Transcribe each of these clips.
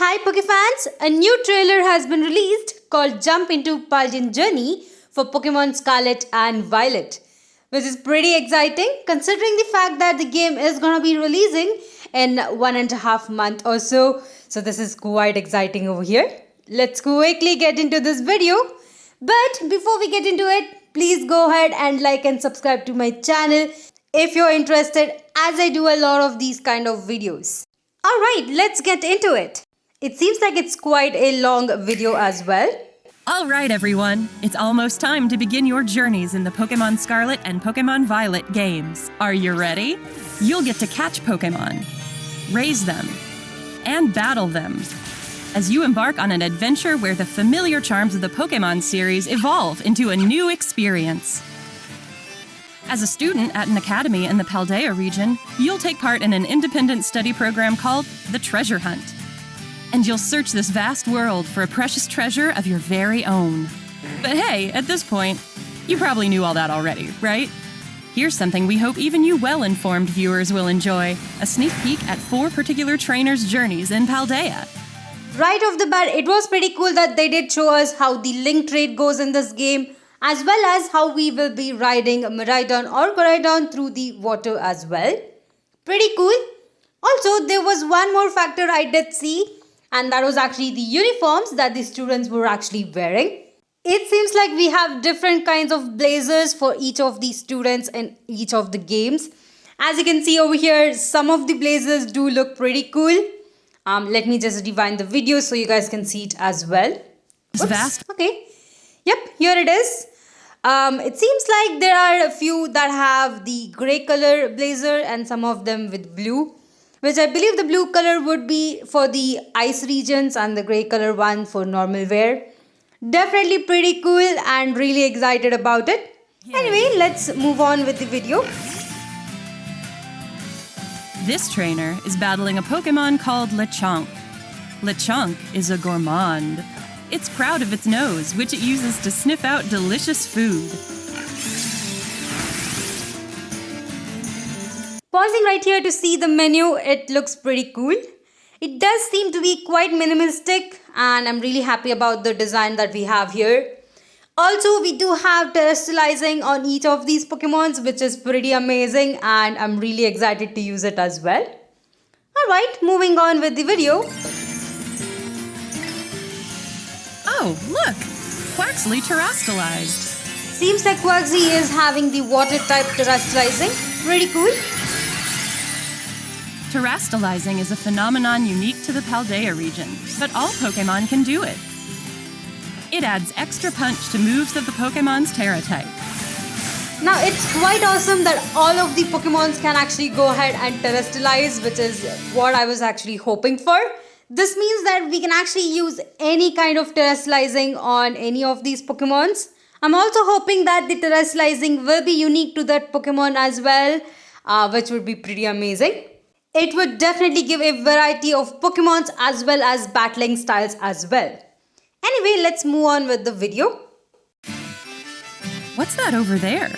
Hi Pokefans! A new trailer has been released called Jump into Paldean Journey for Pokemon Scarlet and Violet, which is pretty exciting considering the fact that the game is gonna be releasing in 1.5 months or so. So this is quite exciting over here. Let's quickly get into this video. But before we get into it, please go ahead and like and subscribe to my channel if you're interested, as I do a lot of these kind of videos. Alright, let's get into it. It seems like it's quite a long video as well. All right, everyone. It's almost time to begin your journeys in the Pokemon Scarlet and Pokemon Violet games. Are you ready? You'll get to catch Pokemon, raise them, and battle them as you embark on an adventure where the familiar charms of the Pokemon series evolve into a new experience. As a student at an academy in the Paldea region, you'll take part in an independent study program called the Treasure Hunt. And you'll search this vast world for a precious treasure of your very own. But hey, at this point, you probably knew all that already, right? Here's something we hope even you well-informed viewers will enjoy: a sneak peek at 4 particular trainers' journeys in Paldea. Right off the bat, it was pretty cool that they did show us how the link trade goes in this game, as well as how we will be riding Miraidon or Koraidon through the water as well. Pretty cool. Also, there was one more factor I did see, and that was actually the uniforms that the students were actually wearing. It seems like we have different kinds of blazers for each of the students in each of the games. As you can see over here, some of the blazers do look pretty cool. Let me just rewind the video so you guys can see it as well. It's vast. Okay. Yep, here it is. It seems like there are a few that have the grey color blazer and some of them with blue, which I believe the blue color would be for the ice regions and the grey color one for normal wear. Definitely pretty cool and really excited about it. Yeah. Anyway, let's move on with the video. This trainer is battling a Pokemon called Lechonk. Lechonk is a gourmand. It's proud of its nose, which it uses to sniff out delicious food. Pausing right here to see the menu, it looks pretty cool. It does seem to be quite minimalistic, and I'm really happy about the design that we have here. Also, we do have terrestrializing on each of these Pokemons, which is pretty amazing, and I'm really excited to use it as well. Alright, moving on with the video. Oh, look! Quaxly terrestrialized. Seems like Quaxly is having the water type terrestrializing. Pretty cool. Terrestrializing is a phenomenon unique to the Paldea region, but all Pokemon can do it. It adds extra punch to moves of the Pokemon's Terra type. Now, it's quite awesome that all of the Pokemons can actually go ahead and terrestrialize, which is what I was actually hoping for. This means that we can actually use any kind of terrestrializing on any of these Pokemons. I'm also hoping that the terrestrializing will be unique to that Pokemon as well, which would be pretty amazing. It would definitely give a variety of Pokemons as well as battling styles as well. Anyway, let's move on with the video. What's that over there?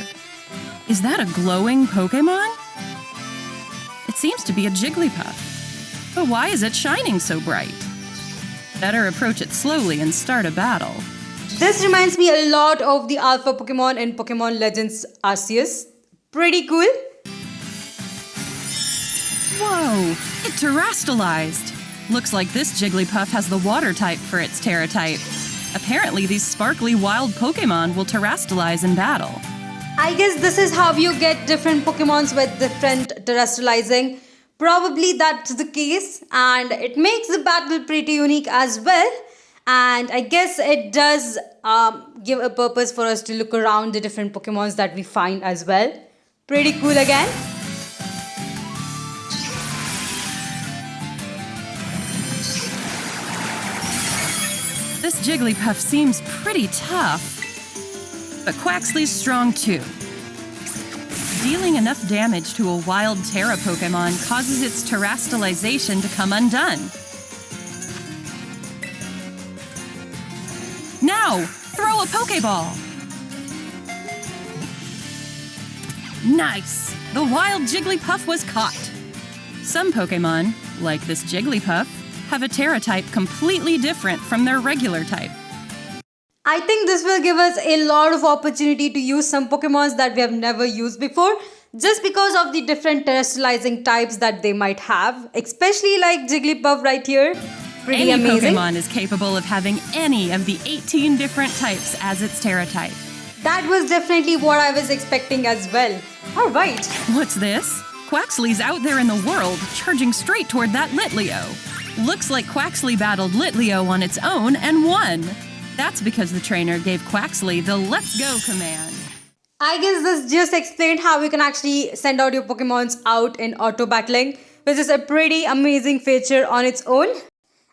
Is that a glowing Pokemon? It seems to be a Jigglypuff. But why is it shining so bright? Better approach it slowly and start a battle. This reminds me a lot of the Alpha Pokemon in Pokemon Legends Arceus. Pretty cool. Whoa! It terrestrialized! Looks like this Jigglypuff has the water type for its Terra type. Apparently, these sparkly wild Pokemon will terrestrialize in battle. I guess this is how you get different Pokemons with different terrestrializing. Probably that's the case, and it makes the battle pretty unique as well. And I guess it does give a purpose for us to look around the different Pokemons that we find as well. Pretty cool again. This Jigglypuff seems pretty tough, but Quaxly's strong too. Dealing enough damage to a wild Terra Pokemon causes its terrestrialization to come undone. Now, throw a Pokeball! Nice! The wild Jigglypuff was caught. Some Pokemon, like this Jigglypuff, have a Terra type completely different from their regular type. I think this will give us a lot of opportunity to use some Pokemons that we have never used before, just because of the different terrestrializing types that they might have, especially like Jigglypuff right here. Pretty Any amazing. Pokemon is capable of having any of the 18 different types as its Terra type. That was definitely what I was expecting as well. Alright. What's this? Quaxly's out there in the world, charging straight toward that Litleo. Looks like Quaxly battled Litleo on its own and won. That's because the trainer gave Quaxly the Let's Go command. I guess this just explained how you can actually send out your Pokemons out in auto battling, which is a pretty amazing feature on its own.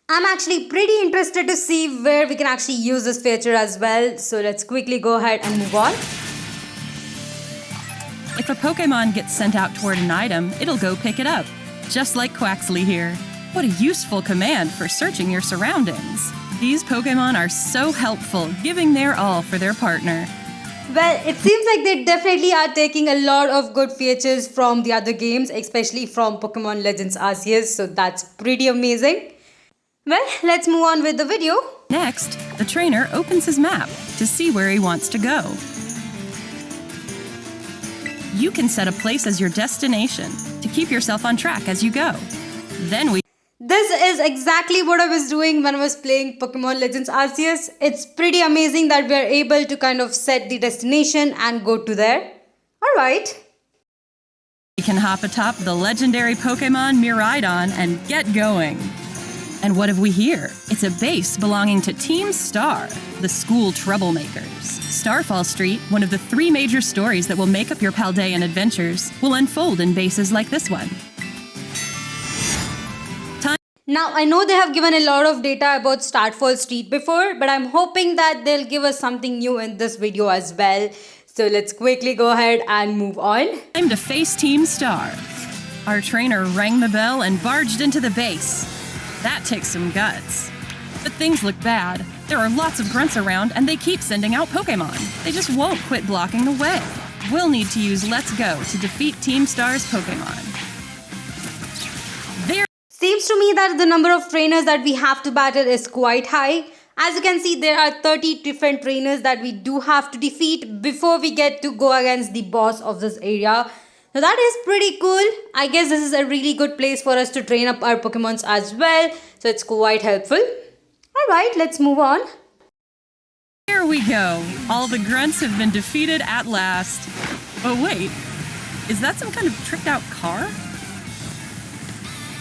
I'm actually pretty interested to see where we can actually use this feature as well, so let's quickly go ahead and move on. If a Pokemon gets sent out toward an item, it'll go pick it up, just like Quaxly here. What a useful command for searching your surroundings. These Pokemon are so helpful, giving their all for their partner. Well, it seems like they definitely are taking a lot of good features from the other games, especially from Pokemon Legends Arceus, so that's pretty amazing. Well, let's move on with the video. Next, the trainer opens his map to see where he wants to go. You can set a place as your destination to keep yourself on track as you go. This is exactly what I was doing when I was playing Pokemon Legends Arceus. It's pretty amazing that we are able to kind of set the destination and go to there. Alright. We can hop atop the legendary Pokemon Miraidon and get going. And what have we here? It's a base belonging to Team Star, the school troublemakers. Starfall Street, one of the 3 major stories that will make up your Paldean adventures, will unfold in bases like this one. Now, I know they have given a lot of data about Starfall Street before, but I'm hoping that they'll give us something new in this video as well. So let's quickly go ahead and move on. Time to face Team Star. Our trainer rang the bell and barged into the base. That takes some guts. But things look bad. There are lots of grunts around and they keep sending out Pokemon. They just won't quit blocking the way. We'll need to use Let's Go to defeat Team Star's Pokemon. Seems to me that the number of trainers that we have to battle is quite high. As you can see, there are 30 different trainers that we do have to defeat before we get to go against the boss of this area. Now that is pretty cool. I guess this is a really good place for us to train up our Pokemons as well. So it's quite helpful. Alright, let's move on. Here we go. All the grunts have been defeated at last. Oh wait, is that some kind of tricked out car?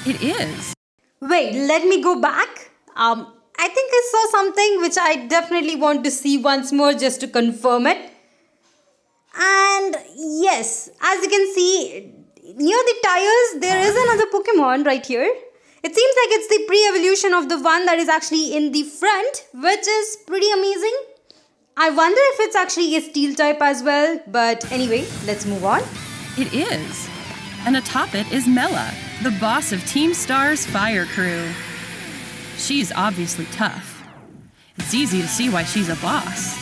It is. Wait, let me go back. I think I saw something which I definitely want to see once more just to confirm it. And yes, as you can see, near the tires, there is another Pokemon right here. It seems like it's the pre-evolution of the one that is actually in the front, which is pretty amazing. I wonder if it's actually a steel type as well, but anyway, let's move on. It is. And atop it is Mela, the boss of Team Star's fire crew. She's obviously tough. It's easy to see why she's a boss.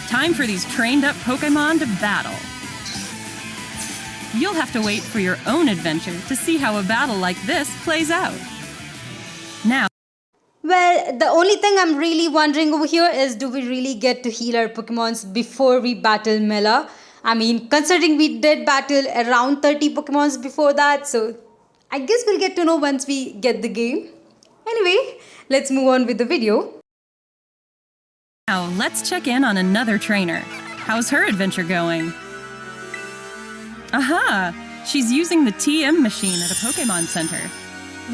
Time for these trained-up Pokemon to battle. You'll have to wait for your own adventure to see how a battle like this plays out. Now, Well, the only thing I'm really wondering over here is, do we really get to heal our Pokemons before we battle Mela? I mean, considering we did battle around 30 Pokemons before that, so I guess we'll get to know once we get the game. Anyway, let's move on with the video. now let's check in on another trainer. How's her adventure going? Aha! She's using the TM machine at a Pokemon Center.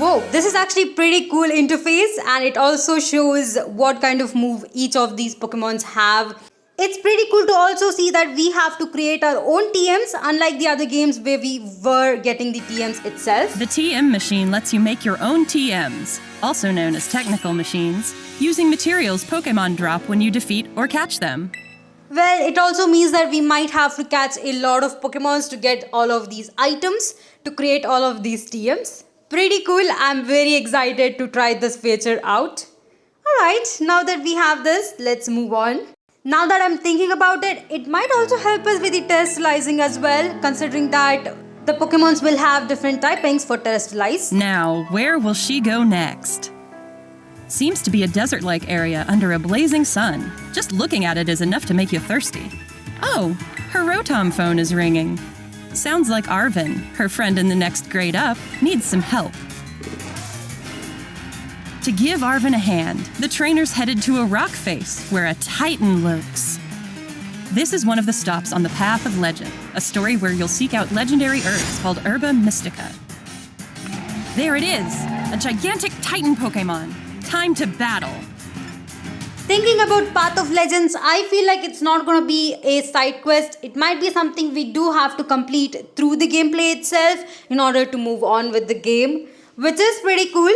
Whoa, this is actually pretty cool interface, and it also shows what kind of move each of these Pokemons have. It's pretty cool to also see that we have to create our own TMs, unlike the other games where we were getting the TMs itself. The TM machine lets you make your own TMs, also known as technical machines, using materials Pokemon drop when you defeat or catch them. Well, it also means that we might have to catch a lot of Pokemons to get all of these items to create all of these TMs. Pretty cool. I'm very excited to try this feature out. Alright, now that we have this, let's move on. Now that I'm thinking about it, it might also help us with the terrestrializing as well, considering that The Pokemons will have different typings for terrestrialize. Now, where will she go next? Seems to be a desert-like area under a blazing sun. Just looking at it is enough to make you thirsty. Oh, her Rotom phone is ringing. Sounds like Arvin, her friend in the next grade up, needs some help. To give Arvin a hand, the trainer's headed to a rock face where a Titan lurks. This is one of the stops on the Path of Legend, a story where you'll seek out legendary herbs called Herba Mystica. There it is! A gigantic Titan Pokemon! Time to battle! Thinking about Path of Legends, I feel like it's not gonna be a side quest. It might be something we do have to complete through the gameplay itself in order to move on with the game, which is pretty cool.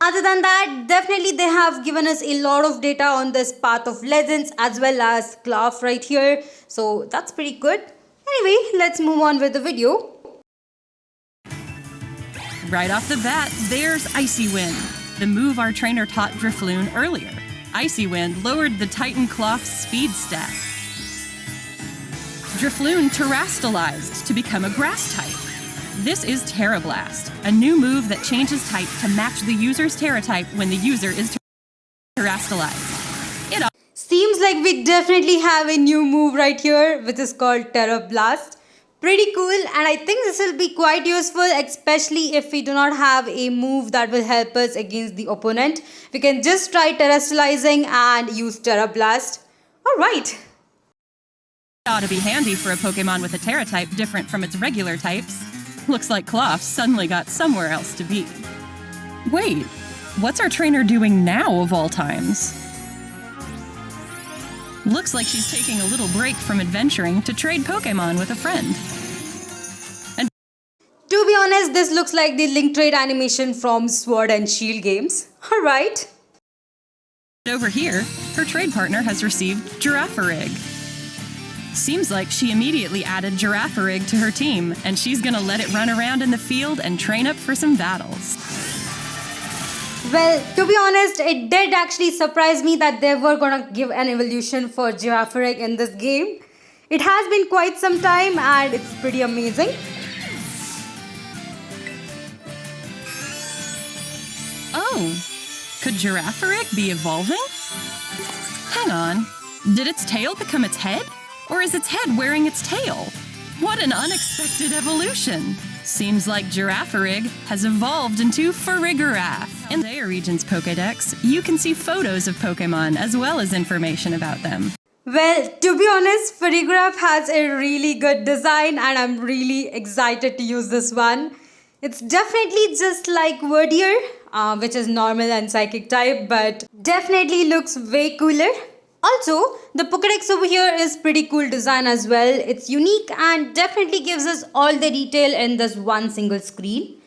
Other than that, definitely they have given us a lot of data on this Path of Legends as well as Claw right here. So that's pretty good. Anyway, let's move on with the video. Right off the bat, there's Icy Wind, the move our trainer taught Drifloon earlier. Icy Wind lowered the Titan Claw's speed stat. Drifloon terastallized to become a grass type. This is Terra Blast, a new move that changes type to match the user's Terra type when the user is terastallized. It Seems like we definitely have a new move right here, which is called Terra Blast. Pretty cool, and I think this will be quite useful, especially if we do not have a move that will help us against the opponent. We can just try terastallizing and use Terra Blast. Alright. ought to be handy for a Pokemon with a Terra type different from its regular types. Looks like Cloth suddenly got somewhere else to be. Wait, what's our trainer doing now of all times? Looks like she's taking a little break from adventuring to trade Pokemon with a friend. And to be honest, this looks like the link trade animation from Sword and Shield games. Alright. over here, her trade partner has received Girafarig. Seems like she immediately added Girafarig to her team, and she's gonna let it run around in the field and train up for some battles. Well, to be honest, it did actually surprise me that they were gonna give an evolution for Girafarig in this game. It has been quite some time and it's pretty amazing. Oh, could Girafarig be evolving? Hang on, did its tail become its head? Or is its head wearing its tail? What an unexpected evolution! Seems like Girafarig has evolved into Farigiraf. In the region's Pokédex, you can see photos of Pokemon as well as information about them. Well, to be honest, Farigiraf has a really good design and I'm really excited to use this one. It's definitely just like Wordier, which is normal and psychic type, but definitely looks way cooler. Also, the Pokédex over here is pretty cool design as well. It's unique and definitely gives us all the detail in this one single screen.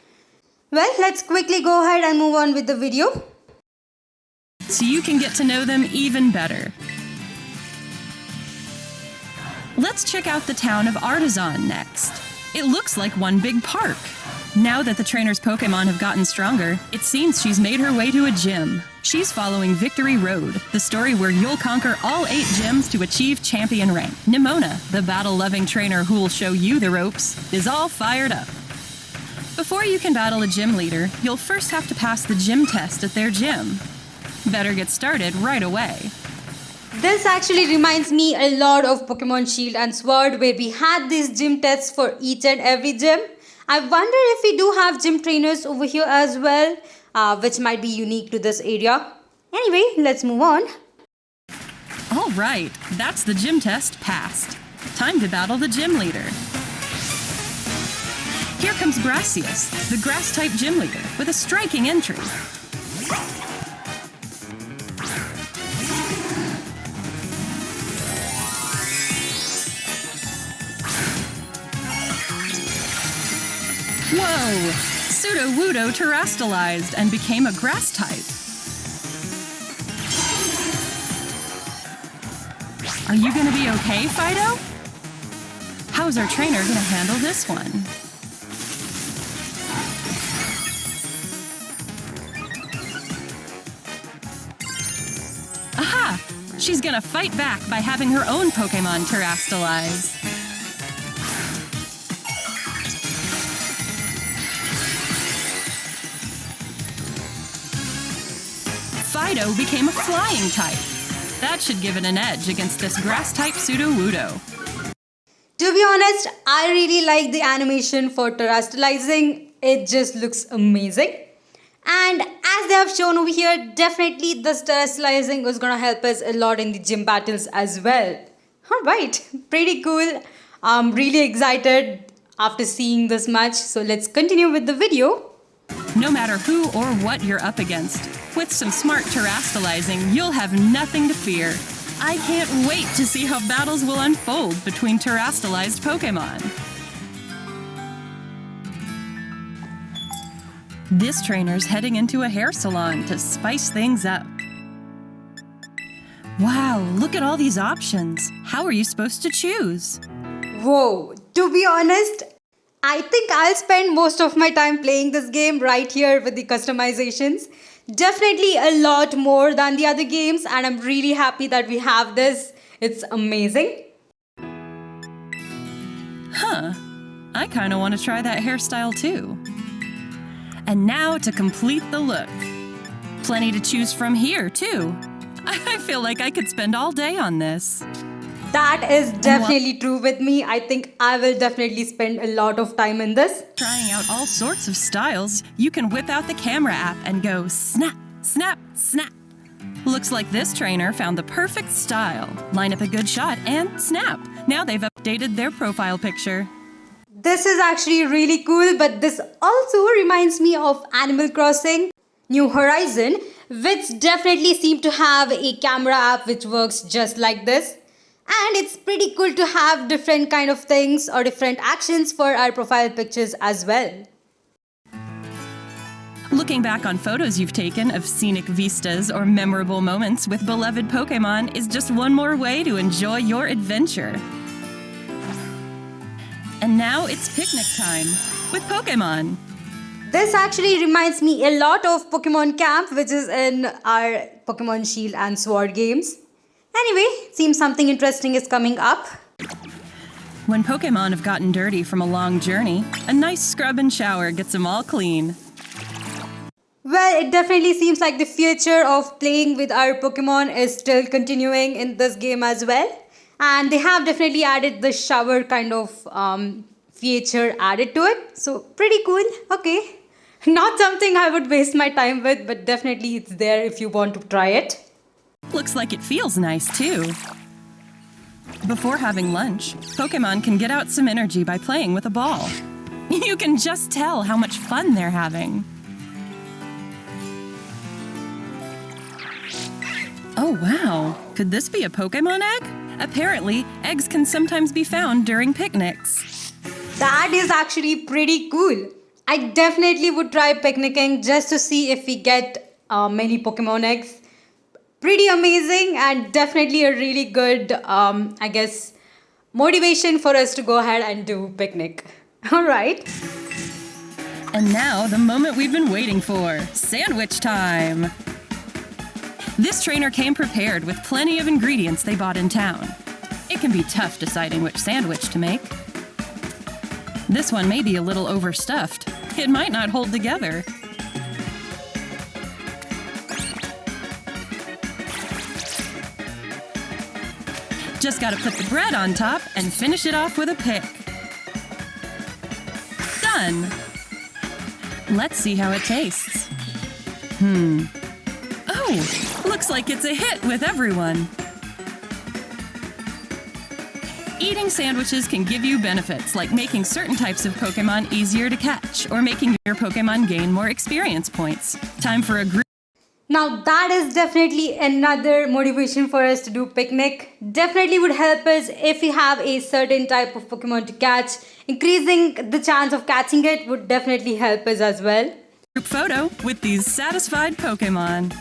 Well, let's quickly go ahead and move on with the video. So you can get to know them even better. Let's check out the town of Artisan next. It looks like one big park. Now that the trainer's Pokemon have gotten stronger, it seems she's made her way to a gym. She's following Victory Road, the story where you'll conquer all 8 gyms to achieve champion rank. Nimona, the battle-loving trainer who'll show you the ropes, is all fired up. Before you can battle a gym leader, you'll first have to pass the gym test at their gym. Better get started right away. This actually reminds me a lot of Pokemon Shield and Sword, where we had these gym tests for each and every gym. I wonder if we do have gym trainers over here as well, which might be unique to this area. Anyway, let's move on. All right, that's the gym test passed. Time to battle the gym leader. Here comes Gracias, the grass-type gym leader, with a striking entry. Whoa! Sudowoodo terastallized and became a grass type. Are you gonna be okay, Fido? How's our trainer gonna handle this one? Aha! She's gonna fight back by having her own Pokemon terastallize. Fido became a flying type. That should give it an edge against this grass-type Sudowoodo. To be honest, I really like the animation for terrestrializing. It just looks amazing. And as they have shown over here, definitely this terrestrializing is going to help us a lot in the gym battles as well. Alright, pretty cool. I'm really excited after seeing this much. So let's continue with the video. No matter who or what you're up against, with some smart terrestrializing, you'll have nothing to fear. I can't wait to see how battles will unfold between terrestrialized Pokemon. This trainer's heading into a hair salon to spice things up. Wow, look at all these options. How are you supposed to choose? Whoa, to be honest, I think I'll spend most of my time playing this game right here with the customizations. Definitely a lot more than the other games, and I'm really happy that we have this. It's amazing. Huh, I kind of want to try that hairstyle too. And now to complete the look. Plenty to choose from here too. I feel like I could spend all day on this. That is definitely true with me. I think I will definitely spend a lot of time in this. Trying out all sorts of styles, you can whip out the camera app and go snap, snap, snap. Looks like this trainer found the perfect style. Line up a good shot and snap. Now they've updated their profile picture. This is actually really cool, but this also reminds me of Animal Crossing New Horizon, which definitely seem to have a camera app which works just like this. And it's pretty cool to have different kind of things or different actions for our profile pictures as well. Looking back on photos you've taken of scenic vistas or memorable moments with beloved Pokemon is just one more way to enjoy your adventure. And now it's picnic time with Pokemon. This actually reminds me a lot of Pokemon Camp, which is in our Pokemon Shield and Sword games. Anyway, seems something interesting is coming up. When Pokemon have gotten dirty from a long journey, a nice scrub and shower gets them all clean. Well, it definitely seems like the future of playing with our Pokemon is still continuing in this game as well. And they have definitely added the shower kind of feature added to it. So pretty cool. Okay. Not something I would waste my time with, but definitely it's there if you want to try it. Looks like it feels nice too. Before having lunch, Pokemon can get out some energy by playing with a ball. You can just tell how much fun they're having. Oh wow, could this be a Pokemon egg? Apparently, eggs can sometimes be found during picnics. That is actually pretty cool. I definitely would try picnicking just to see if we get many Pokemon eggs. Pretty amazing and definitely a really good, I guess, motivation for us to go ahead and do picnic. Alright. And now the moment we've been waiting for, sandwich time! This trainer came prepared with plenty of ingredients they bought in town. It can be tough deciding which sandwich to make. This one may be a little overstuffed. It might not hold together. Just gotta put the bread on top and finish it off with a pick. Done! Let's see how it tastes. Oh, looks like it's a hit with everyone. Eating sandwiches can give you benefits like making certain types of Pokemon easier to catch or making your Pokemon gain more experience points. Time for a group. Now that is definitely another motivation for us to do picnic. Definitely would help us if we have a certain type of Pokemon to catch. Increasing the chance of catching it would definitely help us as well. Group photo with these satisfied Pokemon.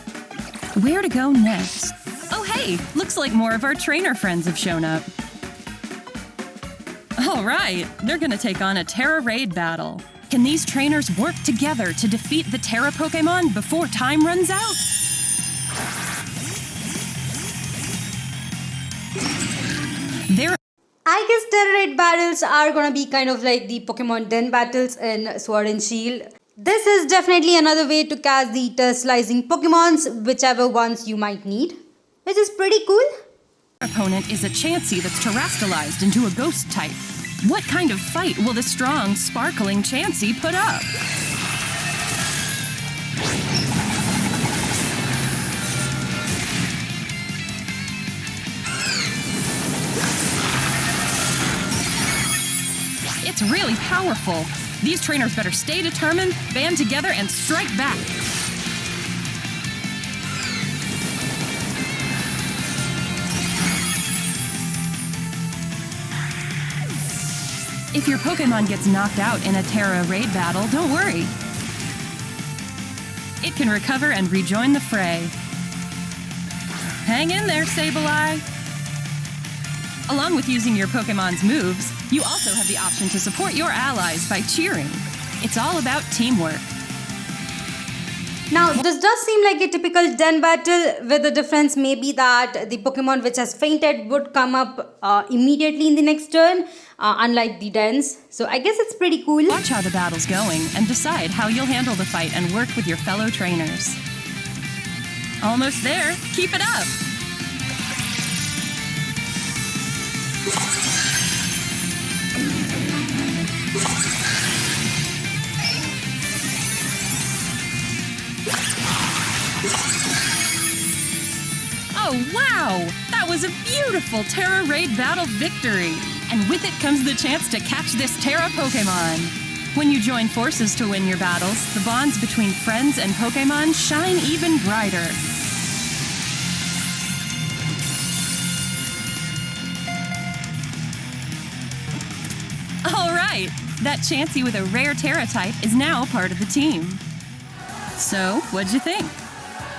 Where to go next? Oh hey, looks like more of our trainer friends have shown up. All right, they're gonna take on a Terra Raid battle. Can these trainers work together to defeat the Terra Pokemon before time runs out? I guess Terra Raid battles are gonna be kind of like the Pokemon Den battles in Sword and Shield. This is definitely another way to catch the terrestrializing Pokemons, whichever ones you might need, which is pretty cool. Opponent is a Chansey that's terrestrialized into a ghost type. What kind of fight will the strong, sparkling Chansey put up? It's really powerful. These trainers better stay determined, band together, and strike back. If your Pokemon gets knocked out in a Terra raid battle, don't worry. It can recover and rejoin the fray. Hang in there, Sableye! Along with using your Pokemon's moves, you also have the option to support your allies by cheering. It's all about teamwork. Now, this does seem like a typical den battle, with the difference maybe that the Pokemon which has fainted would come up immediately in the next turn, unlike the dens. So I guess it's pretty cool. Watch how the battle's going and decide how you'll handle the fight and work with your fellow trainers. Almost there. Keep it up! Oh, wow! That was a beautiful Terra Raid battle victory! And with it comes the chance to catch this Terra Pokemon! When you join forces to win your battles, the bonds between friends and Pokemon shine even brighter. Alright! That Chansey with a rare Terra type is now part of the team. So, what'd you think?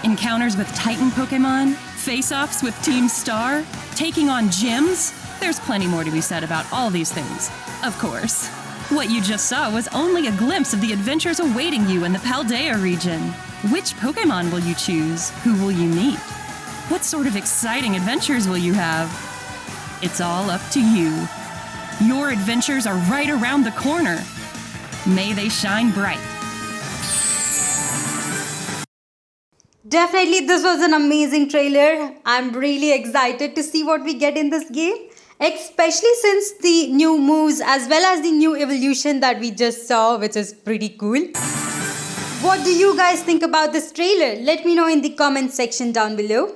Encounters with Titan Pokemon? Face-offs with Team Star? Taking on gyms? There's plenty more to be said about all these things, of course. What you just saw was only a glimpse of the adventures awaiting you in the Paldea region. Which Pokemon will you choose? Who will you meet? What sort of exciting adventures will you have? It's all up to you. Your adventures are right around the corner. May they shine bright. Definitely, this was an amazing trailer. I'm really excited to see what we get in this game, especially since the new moves as well as the new evolution that we just saw, which is pretty cool. What do you guys think about this trailer? Let me know in the comment section down below.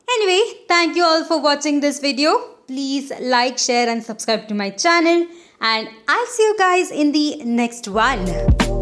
Anyway, thank you all for watching this video. Please like, share and subscribe to my channel, and I'll see you guys in the next one.